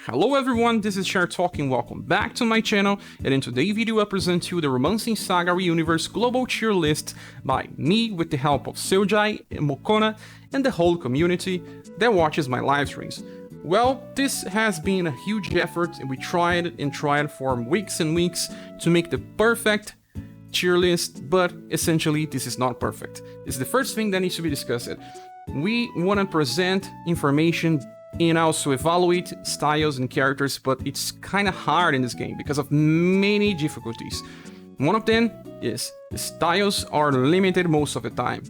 Hello everyone, this is Cher talking, welcome back to my channel, and in today's video I present to you the Romancing Saga Universe global tier list by me with the help of Seujai, Mokona, and the whole community that watches my live streams. Well, this has been a huge effort, and we tried for weeks and weeks to make the perfect tier list, but essentially this is not perfect. It's the first thing that needs to be discussed. We want to present information and also evaluate styles and characters, but it's kind of hard in this game because of many difficulties. One of them is the styles are limited most of the time,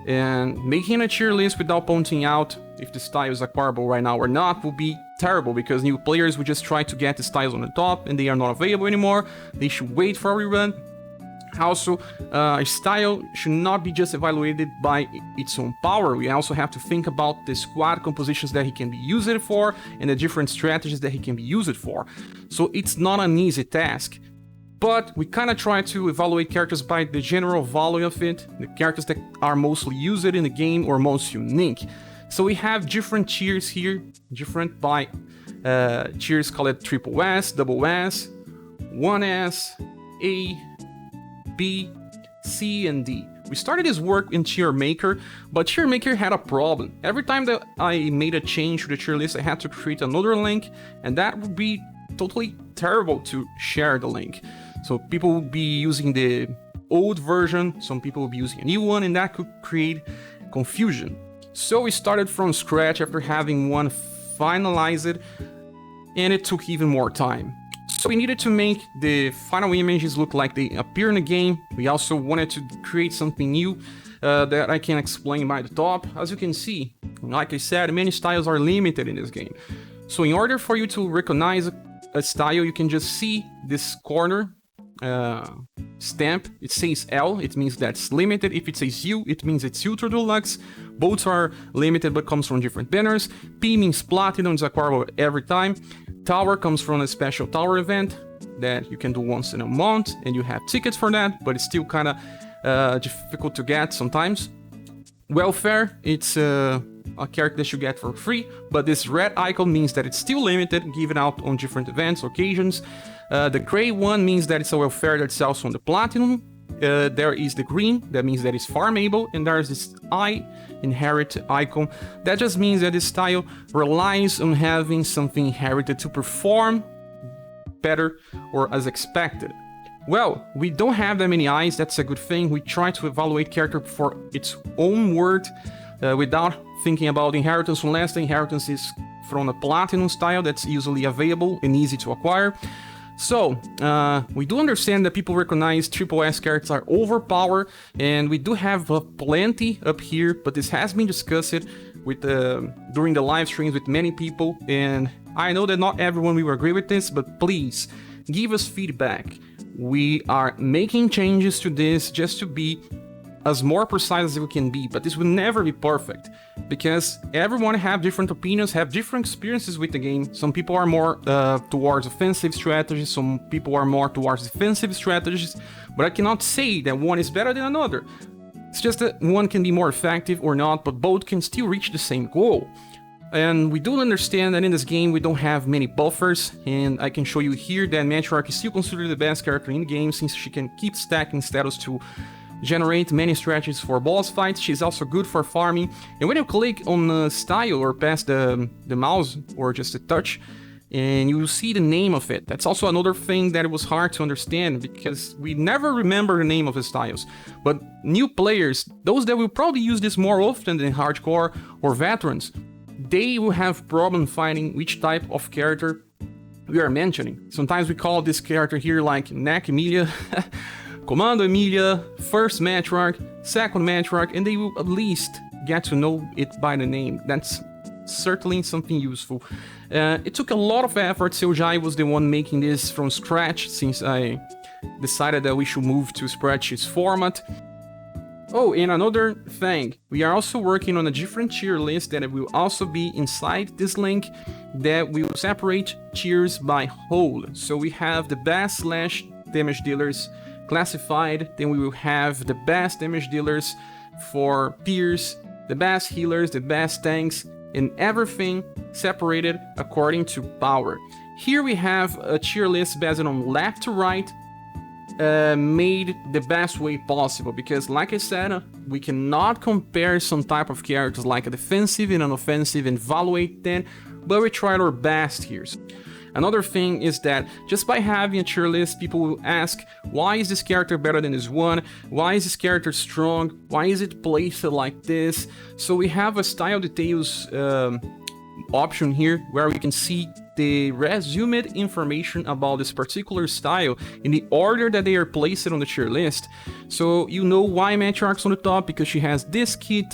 and making a tier list without pointing out if the style is acquirable right now or not will be terrible, because new players will just try to get the styles on the top and they are not available anymore. They should wait for a rerun. Also, a style should not be just evaluated by its own power. We also have to think about the squad compositions that he can be used for and the different strategies that he can be used for. So it's not an easy task, but we kind of try to evaluate characters by the general value of it, the characters that are mostly used in the game or most unique. So we have different tiers here, different by tiers called triple S, double S, 1S, A, B, C, and D. We started this work in Tier Maker, but Tier Maker had a problem. Every time that I made a change to the tier list, I had to create another link, and that would be totally terrible to share the link. So people would be using the old version, some people would be using a new one, and that could create confusion. So we started from scratch after having one finalized, and it took even more time. So we needed to make the final images look like they appear in the game. We also wanted to create something new that I can explain by the top. As you can see, like I said, many styles are limited in this game. So in order for you to recognize a style, you can just see this corner stamp. It says L, it means that's limited. If it says U, it means it's Ultra Deluxe. Both are limited but comes from different banners. P means Platinum, it's acquirable every time. Tower comes from a special tower event that you can do once in a month, and you have tickets for that, but it's still kind of difficult to get sometimes. Welfare, it's a character that you get for free, but this red icon means that it's still limited, given out on different events, occasions. The gray one means that it's a welfare that's also on the platinum. There is the green, that means that it's farmable, and there's this I inherit icon. That just means that this style relies on having something inherited to perform better or as expected. Well, we don't have that many eyes, that's a good thing. We try to evaluate character for its own word without thinking about inheritance, unless the inheritance is from a platinum style that's usually available and easy to acquire. So, we do understand that people recognize triple S characters are overpowered, and we do have plenty up here, but this has been discussed with during the live streams with many people, and I know that not everyone will agree with this, but please, give us feedback. We are making changes to this just to be as more precise as we can be, but this will never be perfect, because everyone have different opinions, have different experiences with the game. Some people are more towards offensive strategies, some people are more towards defensive strategies, but I cannot say that one is better than another. It's just that one can be more effective or not, but both can still reach the same goal. And we do understand that in this game we don't have many buffers, and I can show you here that Matriarch is still considered the best character in the game, since she can keep stacking status to generate many strategies for boss fights. She's also good for farming, and when you click on the style or pass the mouse or just a touch, and you will see the name of it. That's also another thing that it was hard to understand, because we never remember the name of the styles. But new players, those that will probably use this more often than hardcore or veterans, they will have problem finding which type of character we are mentioning. Sometimes we call this character here like Neck Emilia, Commando Emilia, first Matriarch, second Matriarch, and they will at least get to know it by the name. That's certainly something useful. It took a lot of effort. Seujai was the one making this from scratch, since I decided that we should move to spreadsheets format. Oh, and another thing, we are also working on a different tier list that will also be inside this link, that will separate tiers by whole. So we have the best / damage dealers classified, then we will have the best damage dealers for peers, the best healers, the best tanks, and everything separated according to power. Here we have a tier list based on left to right, made the best way possible, because like I said, we cannot compare some type of characters like a defensive and an offensive and evaluate them, but we tried our best here. Another thing is that just by having a tier list, people will ask, why is this character better than this one? Why is this character strong? Why is it placed like this? So we have a style details option here where we can see the resumed information about this particular style in the order that they are placed on the tier list. So you know why Matriarch's on the top, because she has this kit,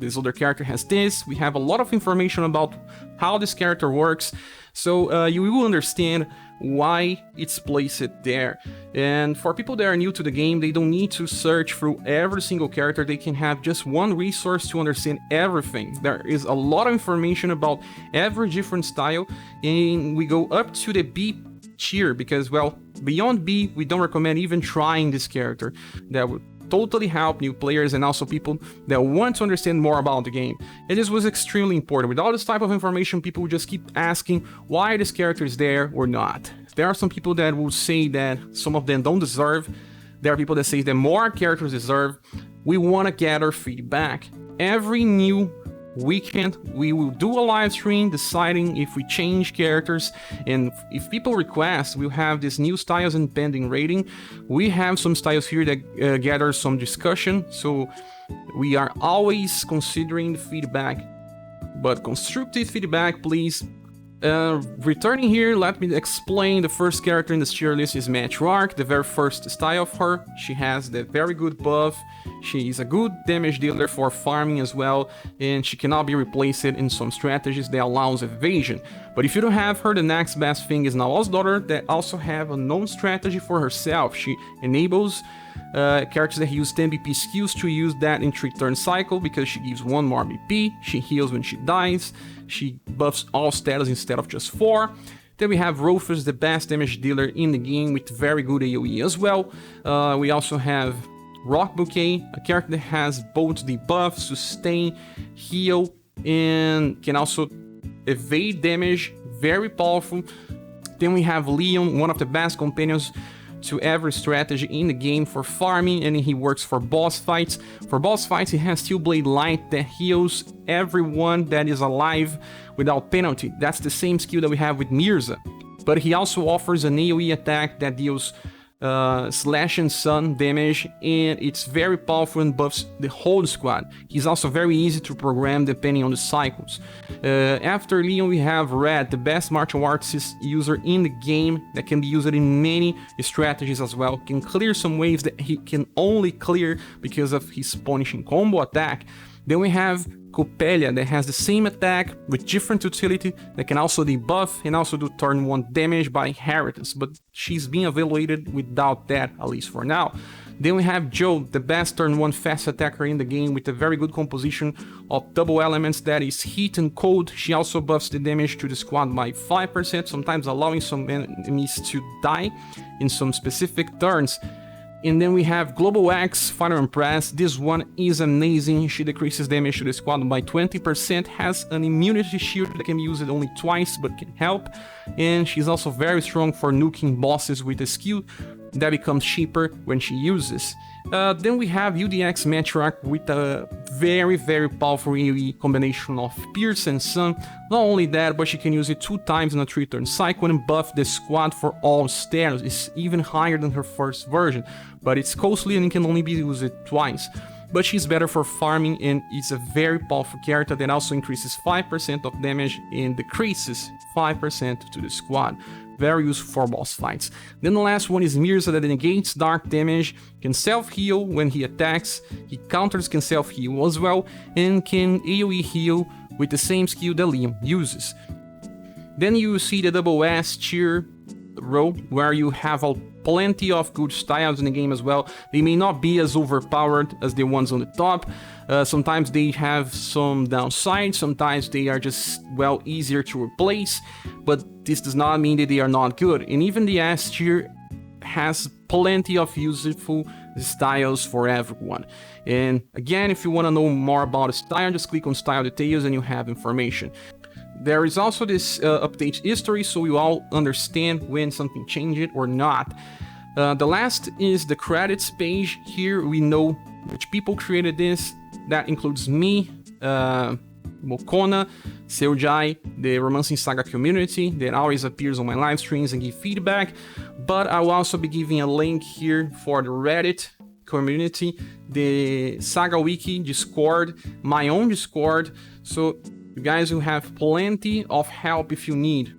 this other character has this. We have a lot of information about how this character works, so you will understand why it's placed there. And for people that are new to the game, they don't need to search through every single character. They can have just one resource to understand everything. There is a lot of information about every different style, and we go up to the B tier because, well, beyond B, we don't recommend even trying this character. That would totally help new players and also people that want to understand more about the game. And this was extremely important. With all this type of information, people would just keep asking why this character is there or not. There are some people that will say that some of them don't deserve. There are people that say that more characters deserve. We want to gather feedback. Every new weekend we will do a live stream deciding if we change characters, and if people request, we'll have these new styles and pending rating. We have some styles here that gather some discussion, so we are always considering the feedback, but constructive feedback, please. Returning here, let me explain the first character in this tier list is Matriarch, the very first style of her. She has the very good buff, she is a good damage dealer for farming as well, and she cannot be replaced in some strategies that allows evasion. But if you don't have her, the next best thing is Nawal's daughter that also have a known strategy for herself. She enables characters that use 10 BP skills to use that in 3-turn cycle because she gives 1 more BP, she heals when she dies, she buffs all status instead of just 4. Then we have Rufus, the best damage dealer in the game with very good AoE as well. We also have Rock Bouquet, a character that has both the buff, sustain, heal, and can also evade damage, very powerful. Then we have Leon, one of the best companions to every strategy in the game for farming, and he works for boss fights. For boss fights, he has Steel Blade Light that heals everyone that is alive without penalty. That's the same skill that we have with Mirza. But he also offers an AoE attack that deals slash and sun damage, and it's very powerful and buffs the whole squad. He's also very easy to program depending on the cycles. After Leon, we have Red, the best martial arts user in the game that can be used in many strategies as well. Can clear some waves that he can only clear because of his punishing combo attack. Then we have Coppelia that has the same attack with different utility that can also debuff and also do turn 1 damage by inheritance, but she's being evaluated without that, at least for now. Then we have Joe, the best turn 1 fast attacker in the game with a very good composition of double elements that is heat and cold. She also buffs the damage to the squad by 5%, sometimes allowing some enemies to die in some specific turns. And then we have Global X, Fire and Press. This one is amazing. She decreases damage to the squad by 20%, has an immunity shield that can be used only twice but can help. And she's also very strong for nuking bosses with a skill that becomes cheaper when she uses. Then we have UDX Matriarch with a very powerful AoE combination of Pierce and Sun. Not only that, but she can use it 2 times in a 3-turn cycle and buff the squad for all status. It's even higher than her first version, but it's costly and can only be used twice. But she's better for farming, and it's a very powerful character that also increases 5% of damage and decreases 5% to the squad. Very useful for boss fights. Then the last one is Mirza that negates dark damage, can self-heal when he attacks, he counters can self-heal as well, and can AoE heal with the same skill that Liam uses. Then you see the double S tier row where you have plenty of good styles in the game as well. They may not be as overpowered as the ones on the top. Sometimes they have some downsides, sometimes they are just, well, easier to replace, but this does not mean that they are not good. And even the S tier has plenty of useful styles for everyone. And again, if you want to know more about the style, just click on style details and you have information. There is also this update history, so you all understand when something changed or not. The last is the credits page. Here we know which people created this. That includes me, Mokona, Seujai, the Romancing Saga community that always appears on my live streams and give feedback. But I will also be giving a link here for the Reddit community, the SaGa Wiki Discord, my own Discord. So you guys will have plenty of help if you need.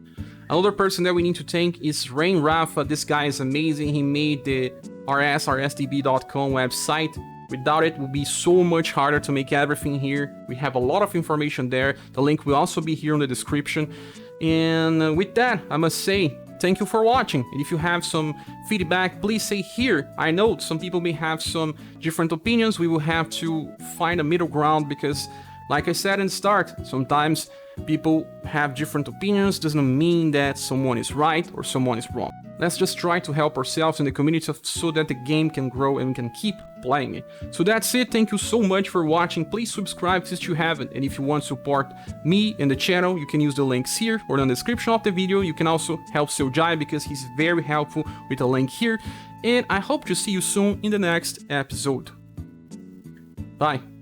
Another person that we need to thank is Rain Rafa. This guy is amazing. He made the rsdb.com website. Without it, it would be so much harder to make everything here. We have a lot of information there. The link will also be here in the description. And with that, I must say, thank you for watching. And if you have some feedback, please say here. I know some people may have some different opinions. We will have to find a middle ground because, like I said in the start, sometimes people have different opinions. Doesn't mean that someone is right or someone is wrong. Let's just try to help ourselves in the community so that the game can grow and we can keep playing it. So that's it. Thank you so much for watching. Please subscribe if you haven't. And if you want to support me and the channel, you can use the links here or in the description of the video. You can also help Seujai because he's very helpful with the link here. And I hope to see you soon in the next episode. Bye.